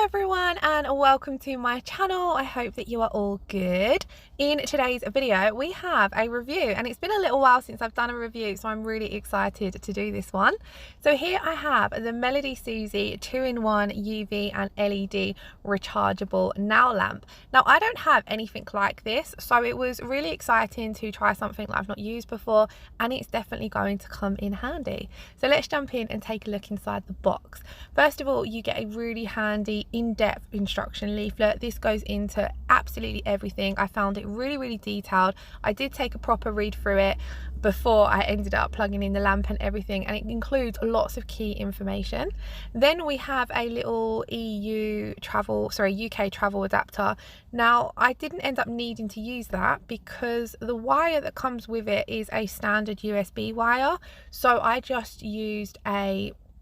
everyone and welcome to my channel. I hope that you are all good. In today's video we have a review, and it's been a little while since I've done a review, so I'm really excited to do this one. So here I have the Melody Susie 2-in-1 UV and LED rechargeable nail lamp. Now I don't have anything like this, so it was really exciting to try something that I've not used before, and it's definitely going to come in handy. So let's jump in and take a look inside the box. First of all, you get a really handy in-depth instruction leaflet. This goes into absolutely everything. I found it really detailed. I did take a proper read through it before I ended up plugging in the lamp and everything, and it includes lots of key information. Then we have a little UK travel adapter. Now I didn't end up needing to use that because the wire that comes with it is a standard USB wire, so I just used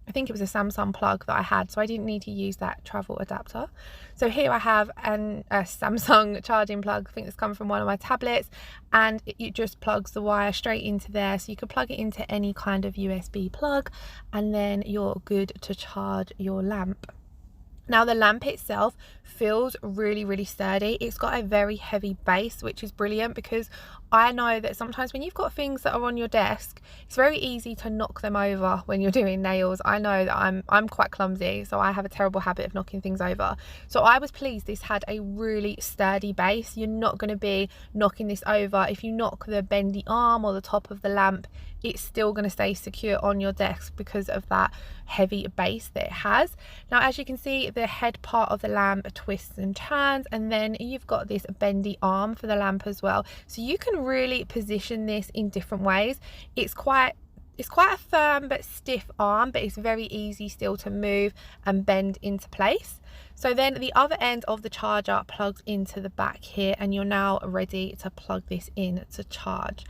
I think it was a Samsung plug that I had, so I didn't need to use that travel adapter. So here I have a Samsung charging plug. I think this comes from one of my tablets, and it just plugs the wire straight into there, so you can plug it into any kind of USB plug and then you're good to charge your lamp. Now the lamp itself feels really sturdy. It's got a very heavy base, which is brilliant because I know that sometimes when you've got things that are on your desk, it's very easy to knock them over when you're doing nails. I know that I'm quite clumsy, so I have a terrible habit of knocking things over. So I was pleased this had a really sturdy base. You're not going to be knocking this over. If you knock the bendy arm or the top of the lamp, it's still going to stay secure on your desk because of that heavy base that it has. Now as you can see, the head part of the lamp twists and turns, and then you've got this bendy arm for the lamp as well, so you can really position this in different ways. It's quite a firm but stiff arm, but it's very easy still to move and bend into place. So then the other end of the charger plugs into the back here, and you're now ready to plug this in to charge.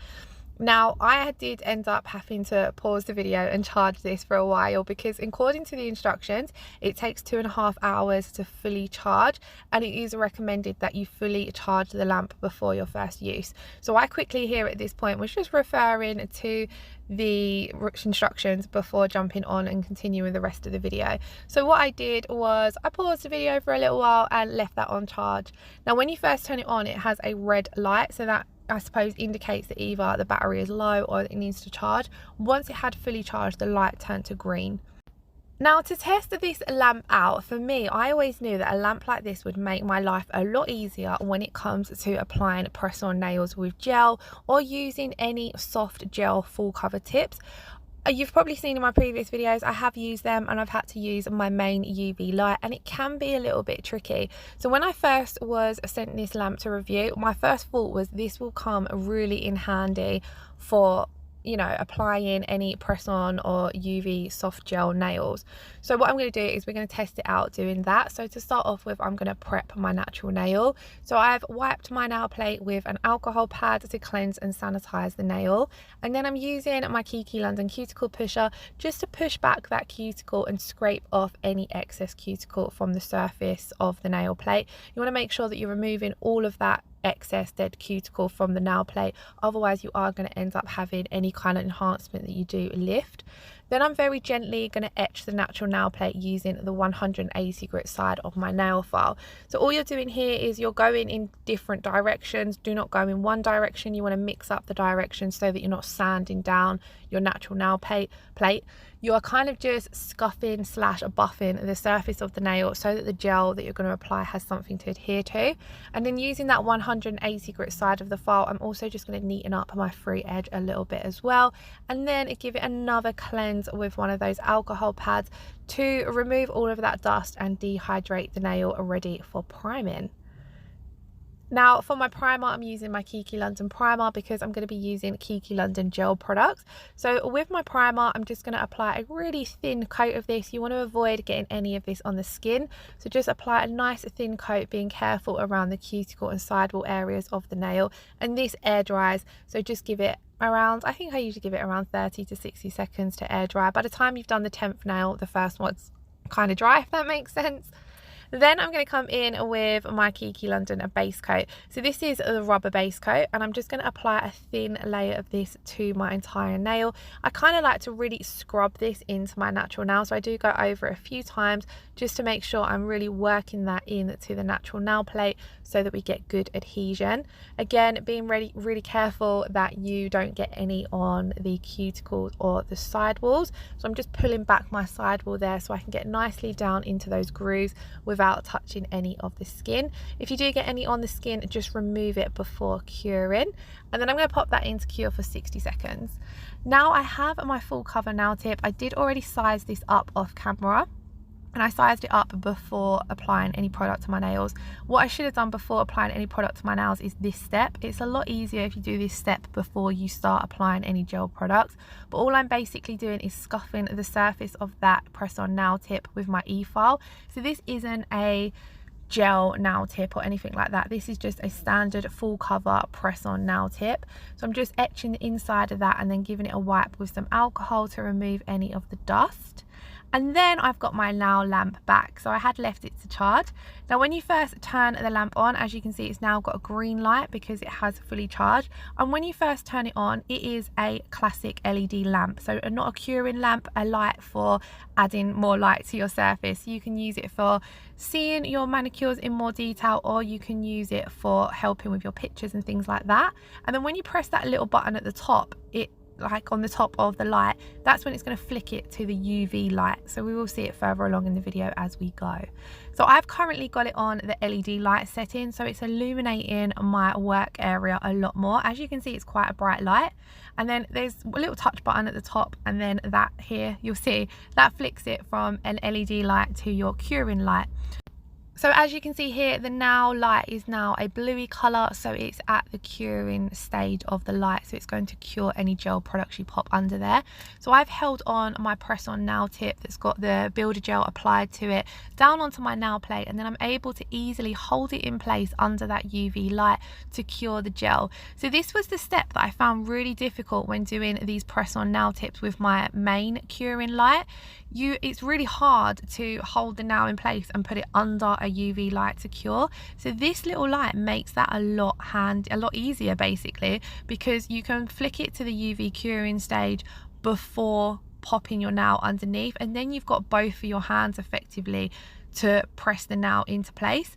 Now I did end up having to pause the video and charge this for a while because according to the instructions it takes 2.5 hours to fully charge, and it is recommended that you fully charge the lamp before your first use. So I quickly here at this point was just referring to the instructions before jumping on and continuing the rest of the video. So what I did was I paused the video for a little while and left that on charge. Now when you first turn it on, it has a red light, so that I suppose indicates that either the battery is low or it needs to charge. Once it had fully charged, the light turned to green. Now to test this lamp out, for me, I always knew that a lamp like this would make my life a lot easier when it comes to applying press-on nails with gel or using any soft gel full cover tips. You've probably seen in my previous videos I have used them, and I've had to use my main UV light, and it can be a little bit tricky. So when I first was sent this lamp to review, my first thought was this will come really in handy for, you know, applying any press on or UV soft gel nails. So what I'm going to do is we're going to test it out doing that. So to start off with, I'm going to prep my natural nail. So I've wiped my nail plate with an alcohol pad to cleanse and sanitize the nail, and then I'm using my Kiki London cuticle pusher just to push back that cuticle and scrape off any excess cuticle from the surface of the nail plate. You want to make sure that you're removing all of that excess dead cuticle from the nail plate, otherwise you are going to end up having any kind of enhancement that you do lift. Then I'm very gently going to etch the natural nail plate using the 180 grit side of my nail file. So all you're doing here is you're going in different directions. Do not go in one direction. You want to mix up the directions so that you're not sanding down your natural nail plate. You are kind of just scuffing / buffing the surface of the nail so that the gel that you're going to apply has something to adhere to. And then using that 180 grit side of the file, I'm also just going to neaten up my free edge a little bit as well, and then give it another cleanse with one of those alcohol pads to remove all of that dust and dehydrate the nail ready for priming. Now for my primer, I'm using my Kiki London primer because I'm going to be using Kiki London gel products. So with my primer, I'm just going to apply a really thin coat of this. You want to avoid getting any of this on the skin, so just apply a nice thin coat, being careful around the cuticle and sidewall areas of the nail, and this air dries, so just give it around, I think I usually give it around 30 to 60 seconds to air dry. By the time you've done the 10th nail, the first one's kind of dry, if that makes sense. Then I'm going to come in with my Kiki London base coat. So this is the rubber base coat, and I'm just going to apply a thin layer of this to my entire nail. I kind of like to really scrub this into my natural nail, so I do go over it a few times just to make sure I'm really working that into the natural nail plate so that we get good adhesion. Again, being really careful that you don't get any on the cuticles or the sidewalls. So I'm just pulling back my sidewall there so I can get nicely down into those grooves without touching any of the skin. If you do get any on the skin, just remove it before curing, and then I'm going to pop that into cure for 60 seconds. Now I have my full cover nail tip. I did already size this up off camera, and I sized it up before applying any product to my nails. What I should have done before applying any product to my nails is this step. It's a lot easier if you do this step before you start applying any gel products, but all I'm basically doing is scuffing the surface of that press-on nail tip with my e-file. So this isn't a gel nail tip or anything like that. This is just a standard full cover press-on nail tip. So I'm just etching the inside of that and then giving it a wipe with some alcohol to remove any of the dust. And then I've got my nail lamp back, so I had left it to charge. Now when you first turn the lamp on, as you can see, it's now got a green light because it has fully charged. And when you first turn it on, it is a classic LED lamp, so not a curing lamp, a light for adding more light to your surface. You can use it for seeing your manicures in more detail, or you can use it for helping with your pictures and things like that. And then when you press that little button at the top, like on the top of the light, that's when it's going to flick it to the UV light. So we will see it further along in the video as we go. So I've currently got it on the LED light setting, so it's illuminating my work area a lot more. As you can see, it's quite a bright light, and then there's a little touch button at the top, and then that here, you'll see that flicks it from an LED light to your curing light. So as you can see here, the nail light is now a bluey colour, so it's at the curing stage of the light, so it's going to cure any gel products you pop under there. So I've held on my press-on nail tip that's got the builder gel applied to it down onto my nail plate, and then I'm able to easily hold it in place under that UV light to cure the gel. So this was the step that I found really difficult when doing these press-on nail tips with my main curing light. It's really hard to hold the nail in place and put it under a UV light to cure. So this little light makes that a lot easier basically, because you can flick it to the UV curing stage before popping your nail underneath, and then you've got both of your hands effectively to press the nail into place.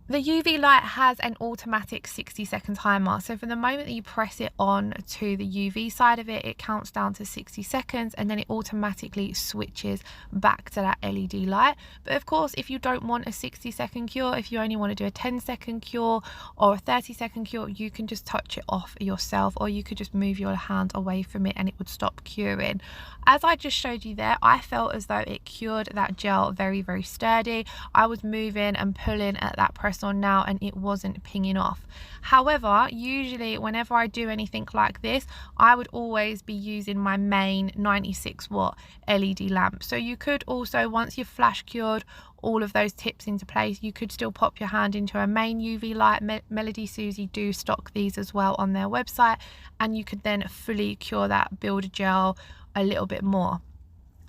The UV light has an automatic 60-second timer, so from the moment that you press it on to the UV side of it, it counts down to 60 seconds and then it automatically switches back to that LED light. But of course, if you don't want a 60-second cure, if you only want to do a 10-second cure or a 30-second cure, you can just touch it off yourself, or you could just move your hand away from it and it would stop curing. As I just showed you there, I felt as though it cured that gel very sturdy. I was moving and pulling at that press on now and it wasn't pinging off. However, usually whenever I do anything like this, I would always be using my main 96 watt LED lamp. So you could also, once you've flash cured all of those tips into place, you could still pop your hand into a main UV light. Melody Susie do stock these as well on their website, and you could then fully cure that builder gel a little bit more.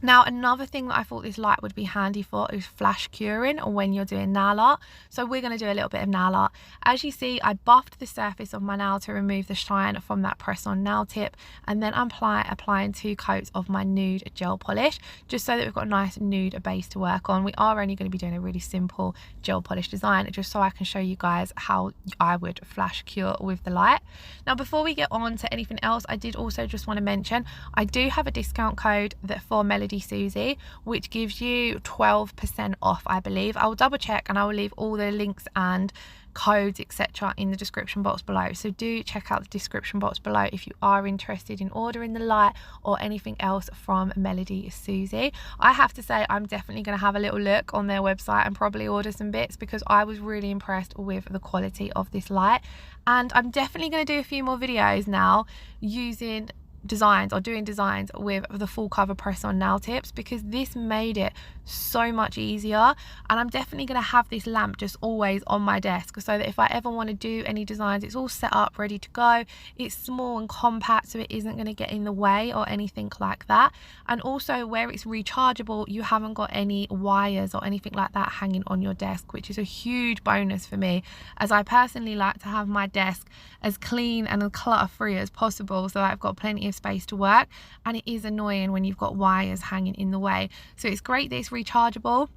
Now, another thing that I thought this light would be handy for is flash curing when you're doing nail art. So we're going to do a little bit of nail art. As you see, I buffed the surface of my nail to remove the shine from that press-on nail tip, and then I'm applying 2 coats of my nude gel polish, just so that we've got a nice nude base to work on. We are only going to be doing a really simple gel polish design, just so I can show you guys how I would flash cure with the light. Now, before we get on to anything else, I did also just want to mention I do have a discount code for Melody Susie, which gives you 12% off, I believe. I will double check and I will leave all the links and codes etc in the description box below, so do check out the description box below if you are interested in ordering the light or anything else from Melody Susie. I have to say, I'm definitely going to have a little look on their website and probably order some bits, because I was really impressed with the quality of this light, and I'm definitely going to do a few more videos now using designs or doing designs with the full cover press on nail tips, because this made it so much easier. And I'm definitely going to have this lamp just always on my desk, so that if I ever want to do any designs, it's all set up ready to go. It's small and compact, so it isn't going to get in the way or anything like that. And also, where it's rechargeable, you haven't got any wires or anything like that hanging on your desk, which is a huge bonus for me, as I personally like to have my desk as clean and as clutter free as possible, so that I've got plenty of space to work. And it is annoying when you've got wires hanging in the way. So it's great that it's rechargeable,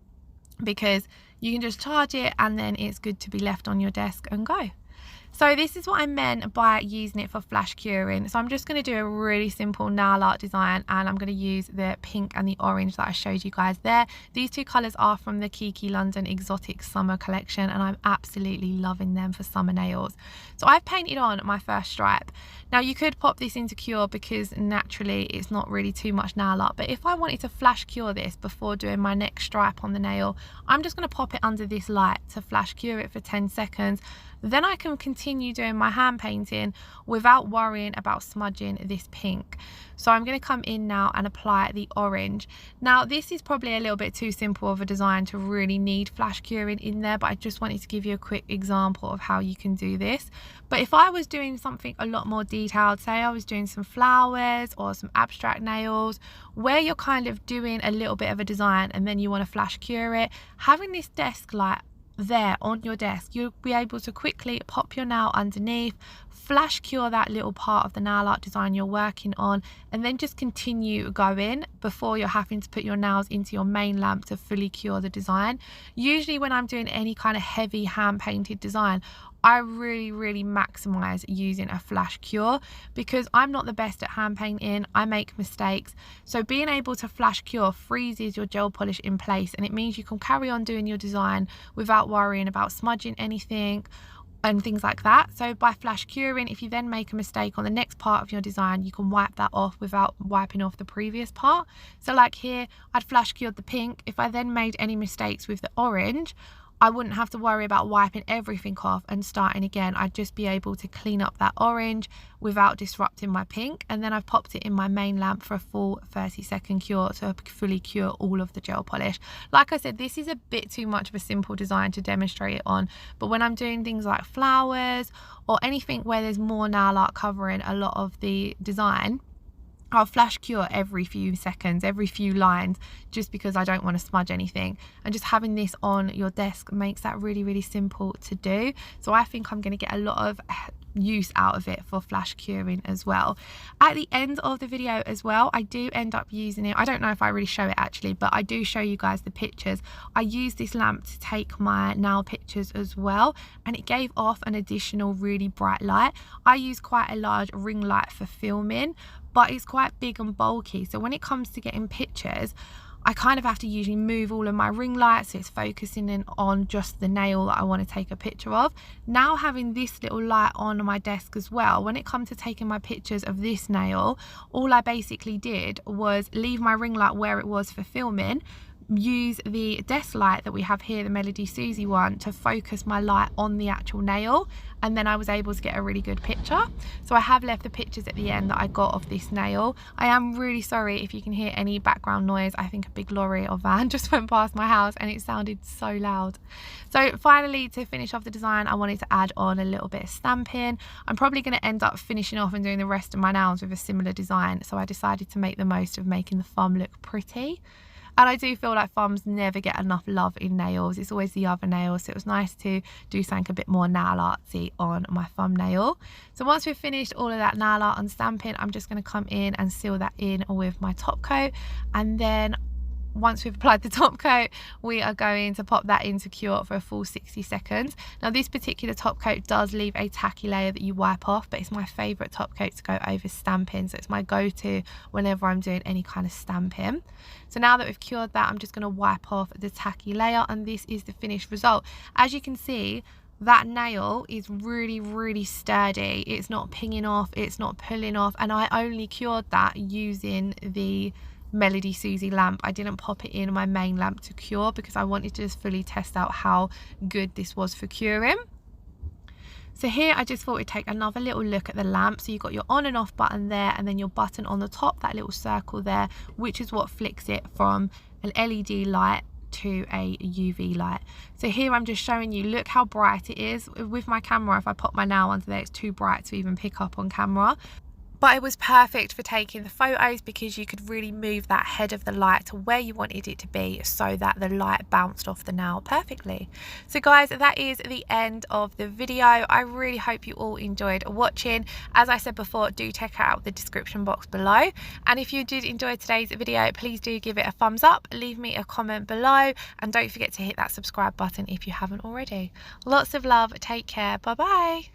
because you can just charge it and then it's good to be left on your desk and go. So this is what I meant by using it for flash curing. So I'm just going to do a really simple nail art design, and I'm going to use the pink and the orange that I showed you guys there. These two colours are from the Kiki London Exotic Summer collection, and I'm absolutely loving them for summer nails. So I've painted on my first stripe. Now you could pop this into cure, because naturally it's not really too much nail art, but if I wanted to flash cure this before doing my next stripe on the nail, I'm just going to pop it under this light to flash cure it for 10 seconds. Then I can continue doing my hand painting without worrying about smudging this pink. So I'm going to come in now and apply the orange. Now this is probably a little bit too simple of a design to really need flash curing in there, but I just wanted to give you a quick example of how you can do this. But if I was doing something a lot more detailed, say I was doing some flowers or some abstract nails, where you're kind of doing a little bit of a design and then you want to flash cure it, having this desk light there on your desk, you'll be able to quickly pop your nail underneath, flash cure that little part of the nail art design you're working on, and then just continue going before you're having to put your nails into your main lamp to fully cure the design. Usually when I'm doing any kind of heavy hand painted design, I really maximize using a flash cure, because I'm not the best at hand painting. I make mistakes. So being able to flash cure freezes your gel polish in place, and it means you can carry on doing your design without worrying about smudging anything and things like that. So by flash curing, if you then make a mistake on the next part of your design, you can wipe that off without wiping off the previous part. So like here, I'd flash cured the pink. If I then made any mistakes with the orange, I wouldn't have to worry about wiping everything off and starting again. I'd just be able to clean up that orange without disrupting my pink, and then I've popped it in my main lamp for a full 30-second cure to fully cure all of the gel polish. Like I said, this is a bit too much of a simple design to demonstrate it on, but when I'm doing things like flowers or anything where there's more nail art covering a lot of the design, I'll flash cure every few seconds, every few lines, just because I don't want to smudge anything. And just having this on your desk makes that really simple to do. So I think I'm going to get a lot of use out of it for flash curing as well. At the end of the video as well, I do end up using it. I don't know if I really show it actually, but I do show you guys the pictures. I use this lamp to take my nail pictures as well, and it gave off an additional really bright light. I use quite a large ring light for filming, but it's quite big and bulky, so when it comes to getting pictures, I kind of have to usually move all of my ring lights, so it's focusing in on just the nail that I want to take a picture of. Now having this little light on my desk as well, when it comes to taking my pictures of this nail, all I basically did was leave my ring light where it was for filming, use the desk light that we have here, the Melody Susie one, to focus my light on the actual nail, and then I was able to get a really good picture. So I have left the pictures at the end that I got of this nail. I am really sorry if you can hear any background noise. I think a big lorry or van just went past my house and it sounded so loud. So finally, to finish off the design, I wanted to add on a little bit of stamping. I'm probably going to end up finishing off and doing the rest of my nails with a similar design, so I decided to make the most of making the thumb look pretty. And I do feel like thumbs never get enough love in nails. It's always the other nails, so it was nice to do something a bit more nail artsy on my thumbnail. So once we've finished all of that nail art and stamping, I'm just going to come in and seal that in with my top coat, and then once we've applied the top coat, we are going to pop that into cure for a full 60 seconds. Now this particular top coat does leave a tacky layer that you wipe off, but it's my favourite top coat to go over stamping, so it's my go-to whenever I'm doing any kind of stamping. So now that we've cured that, I'm just going to wipe off the tacky layer, and this is the finished result. As you can see, that nail is really sturdy. It's not pinging off, it's not pulling off, and I only cured that using the Melody Susie lamp. I didn't pop it in my main lamp to cure because I wanted to just fully test out how good this was for curing. So here I just thought we'd take another little look at the lamp. So you've got your on and off button there, and then your button on the top, that little circle there, which is what flicks it from an LED light to a UV light. So here I'm just showing you, look how bright it is. With my camera, if I pop my nail under there, it's too bright to even pick up on camera. But it was perfect for taking the photos because you could really move that head of the light to where you wanted it to be so that the light bounced off the nail perfectly. So guys, that is the end of the video. I really hope you all enjoyed watching. As I said before, do check out the description box below. And if you did enjoy today's video, please do give it a thumbs up, leave me a comment below, and don't forget to hit that subscribe button if you haven't already. Lots of love, take care, bye bye.